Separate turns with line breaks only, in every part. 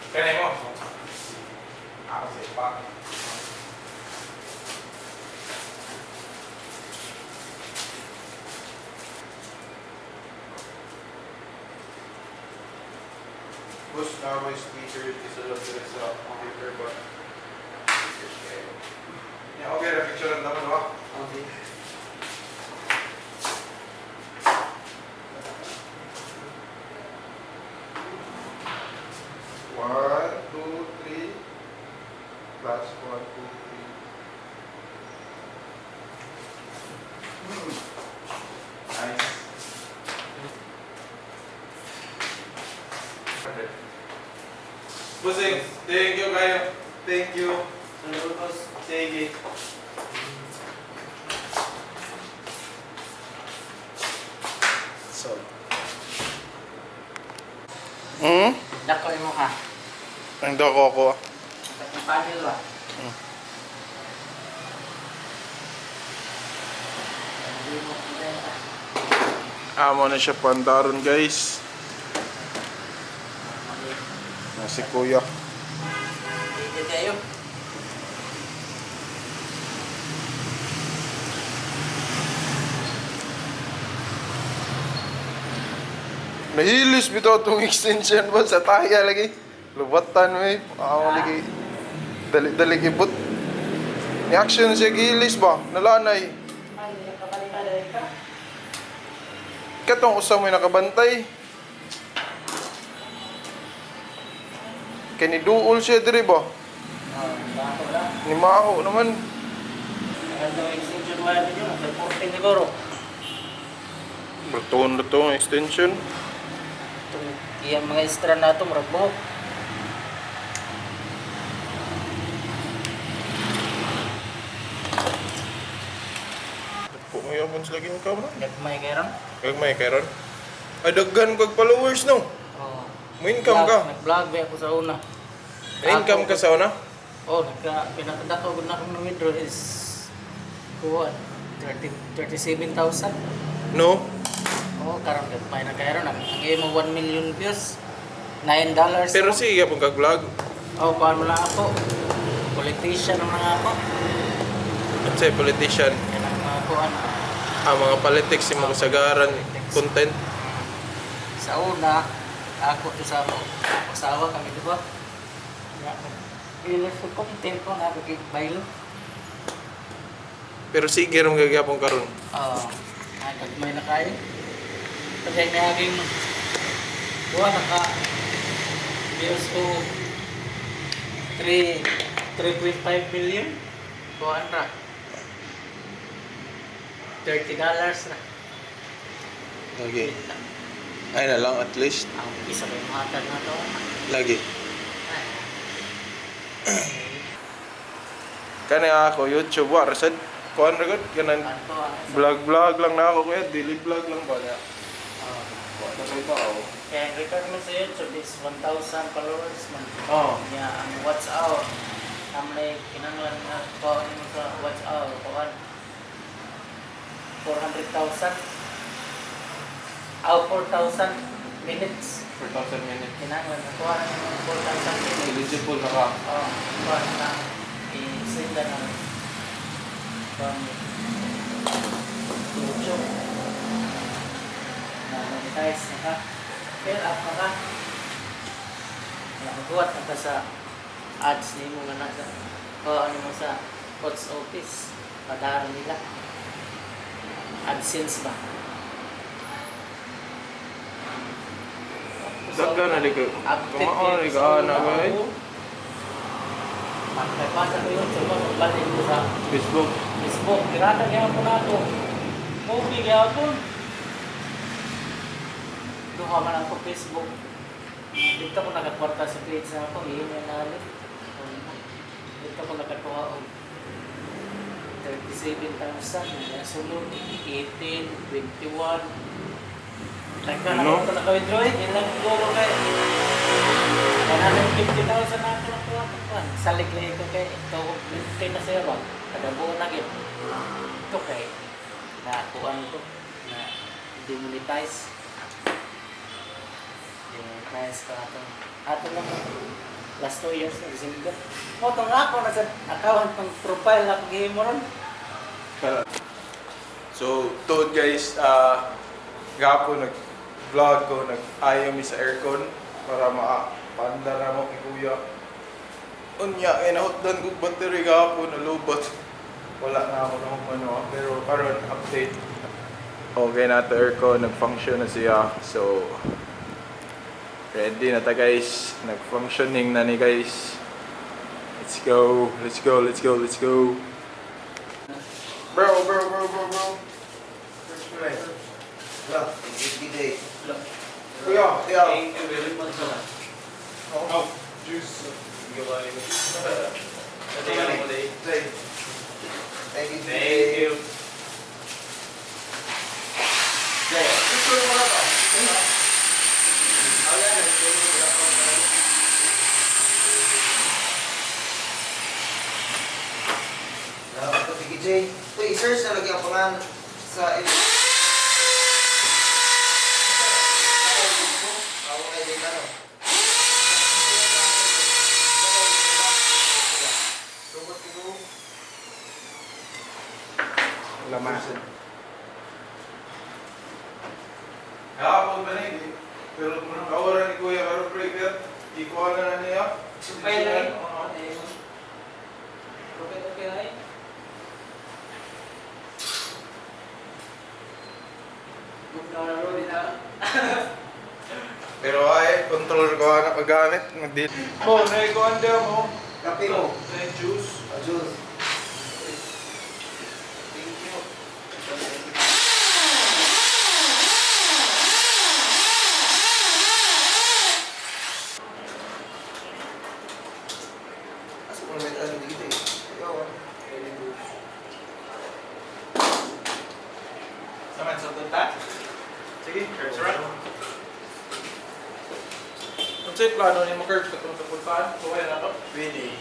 Kanay mo. Ako sa ipa. Push now my speaker is a little bit sa computer but yeah, okay, na picture ang dapat ba?
Okay.
One, two, three. Plus 1, 2, 3. Nice. Busing, thank you kayo. Thank you.
Salamat, boss.
Sige. So.
Dako mo ka.
Ang dako ko.
Ang panel ba?
Amo na siya pandaron guys. Si Kuya.
Hindi kayo.
Nahilis bito itong extension ba sa taya lagi. Lubatan mo eh. Ako lagi. Dali-dali ibot. Ni action siya gilis ba? Nalanay.
Ay, nakabalik ka.
Katong usang may nakabantay. Kani duol siya diri ba?
Bako lang.
Ni Maho naman.
Ano extension wire niyo? May 14 siguro.
Bertuon ang extension.
Iyang mga extra na ito, marag buhok.
Po ngayon mo sila ginkaw na.
Gagmay kayo ron?
Gagmay karon. Ay daggan kag followers no.
Oo.
Mo income ka.
Nag-vlog ba ako sa una?
May income ka sa una?
Oo, pinakadako ko na akong na-withdraw is kuha, 37,000.
No.
Oo, karon gagmay na kayo ron. Ang mo 1 million views, $9.
Pero sige pong kag-vlog.
Oo, paano lang ako? Politician ang mga ako.
At say politician.
Yan ang mga kuhan.
Mga politics si mga kasagaran content.
Sa una, ako to sa asawa kami, di ba? Ilan sa content ko, nakakikbaylo.
Pero sige ram gagapon karon.
Oo, nagagmay na kayo. Kasi may aking buwan, views ko 3.5 million. Buwan na. $30 na.
Lagi. Ay na lang at least.
Ang isa ko yung hatag na to.
Lagi. Kani ako YouTube war sad kuan ra gud kanan vlog lang na ako kuya daily vlog lang ba na. Wa na kay tao.
Kaya ang record mo sa YouTube is 1,000 followers man.
Oh.
Niya ang watch hour. Kamay kinanglan na kuha mo sa watch hour. Kuhan 400,000. 4,000 minutes.
4,000 minutes.
Kinanglan na kuha mo 4,000 minutes.
Eligible na ka.
Oo, kuha na. I-send na ng from YouTube. Na-monetize na ka. Fill up na ka. Nakakuhat na ka sa ads ni mo na nasa o ano mo sa post office. Padaran nila. AdSense ba?
Dagga na di ko. Kumaon di ka na ba?
Pagpapasa ko yun, so magbalik ko sa
Facebook.
Facebook. Kirata kaya po na ako. Movie kaya po. Duha man ako Facebook. Dito ko nakakwarta sa page na ako. Iyon yung nalit. Dito ko nakakuha o 37,000. Sunod, 18, 21. Teka na ako naka-withdraw eh. Yun lang siguro kayo. 150,000 na ako nakuha ko. Salig-lig ko kay ito. Lintin na siya ba? Kada buo na git. Ito kay nakuhaan ko na demonetize. Demonetize ko ato. Ato lang Last 2 years na December. Mo tong ako na sa account tong profile na gihimo ron.
So, to guys, gapo nag-vlog ko, nag-ayaw mi sa aircon para maapanda na mo kay kuya. Unya, inahotdan ko battery gapo, nalubot. Wala na ako ng ano, pero karon update. Okay na to aircon, nag-function na siya. So, ready na ta guys. Nag-functioning na ni guys. Let's go, let's go, let's go, let's go. Bro. First play. Look, it's day.
Look.
Kuya, yeah.
Thank you very much.
Oh, juice. Thank you.
Thank you.
Ito, i-search na lagi ang pangalan sa
Laman. Hapon ba na pero kung kawaran ni Kuya Karol Breaker, ikuha na niya.
Supay lang. Okay lang.
Pero ay, control ko na paggamit. Mag-deal. Mo, naikuhan dyan mo.
kape mo.
Juice.
Juice.
Thank you.
Asa mo may ano dito eh. Ikaw ah.
Saman sa tunta? Sige, curbs around. Kung sa'yo plano niya mag-curbs katulong sa puntaan, kaya na to? Really?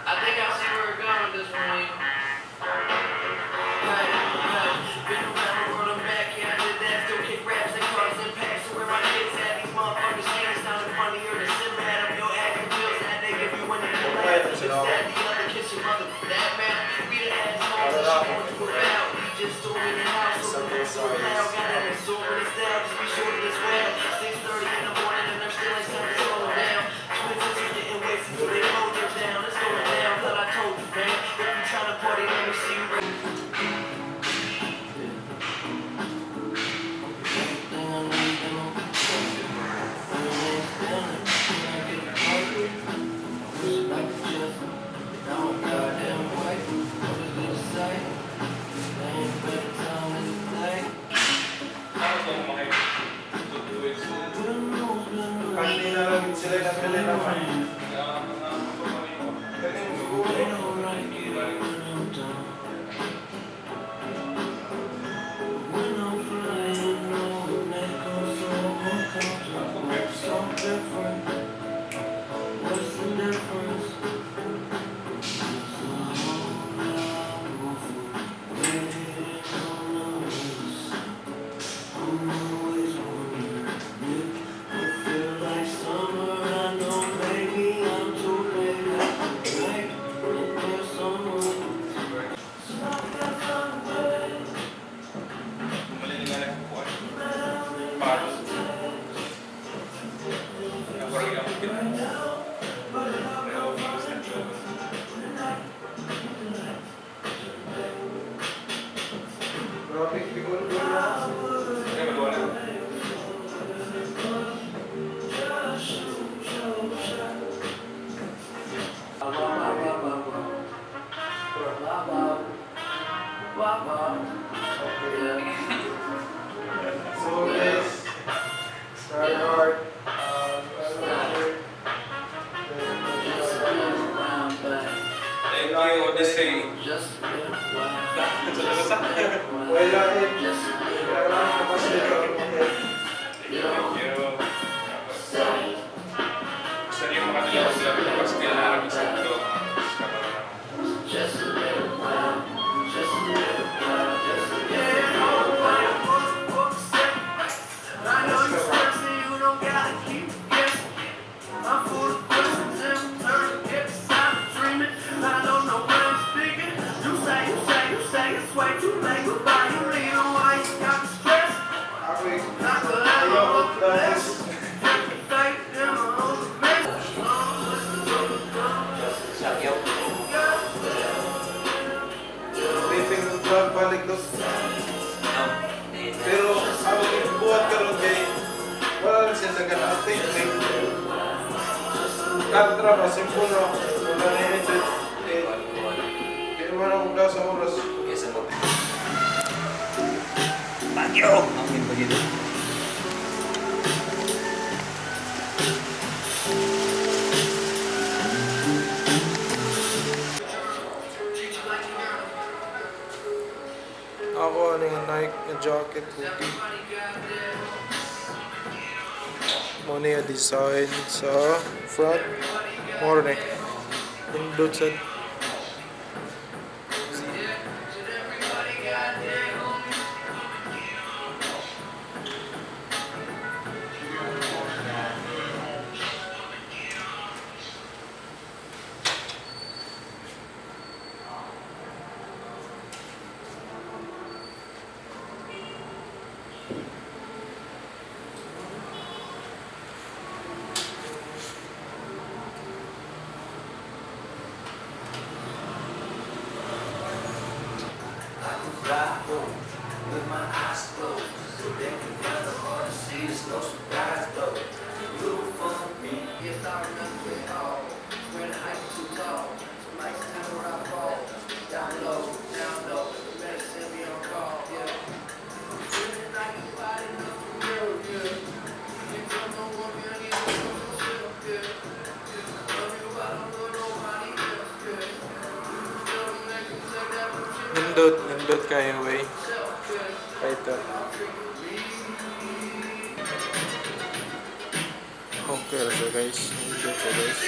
I think I see where we're going with this one. Been around the world and back, yeah, I did that. Still kick raps and cars and packs. So where my kids at? These motherfuckers can't sound funnier than Sinbad. I'm your acting feels that they give you when you feel like it's that. The other kiss your mother for that, man. We the assholes that you want to about. We just do it in the house. So loud, got that exorbitant style. Just be sure to this well. 6:30 in the morning and I'm still ain't something slowing down. Twin sisters getting wasted so they hold her down. It's going down, thought I told you, man. If you tryna party, let me see you.
Kanina lang sila nabili naman. So guys, start hard.
Thank you, Odyssey.
Wala din. Kailangan ko kasi ito.
Thank you.
dok.
No, di na.
Pero ako buhat karon kay wala lang siya dagan ang technique. Kantra ba simple no. Wala na edit. Kaya man ang daw sa oras.
Kesa mo. Bagyo! Angin ba dito?
Ako ano yung Nike na jacket hoodie. Muna yung design sa front. More na Pindot sa
with my eyes closed, so they can feel the heart to see there's no surprise though. Little fun me, yes I remember it all. When the height too tall, so like never I fall. Down low, you better send me on call, yeah. Feeling like you fight enough for real, yeah. You don't know what me, I need to know myself, yeah. Love you, I don't know nobody else, yeah. Tell me like you take that from shit.
Nindot kayo way. Ito. Okay so guys. Nindot siya guys.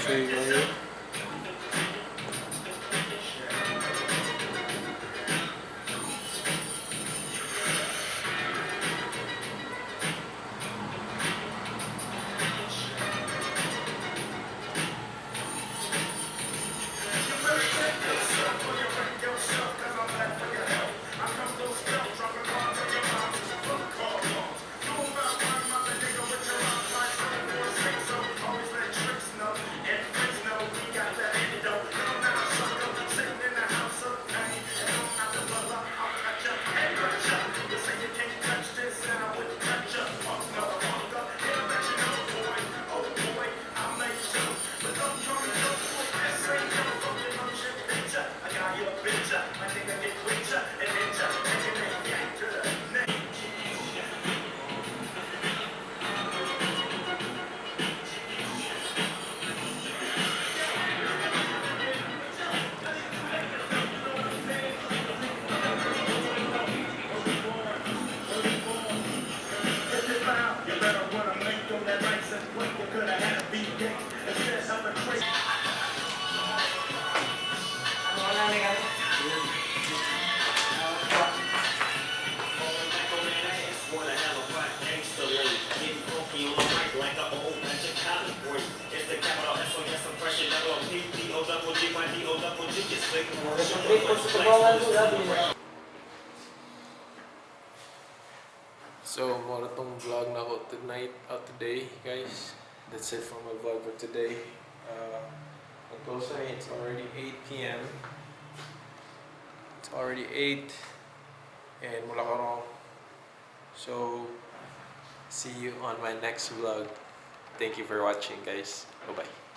Say kayo. So, more tong vlog na ako today, guys. That's it for my vlog for today. Ang close na it's already 8 p.m. It's already 8 and mula ka wrong. So, see you on my next vlog. Thank you for watching, guys. Bye-bye.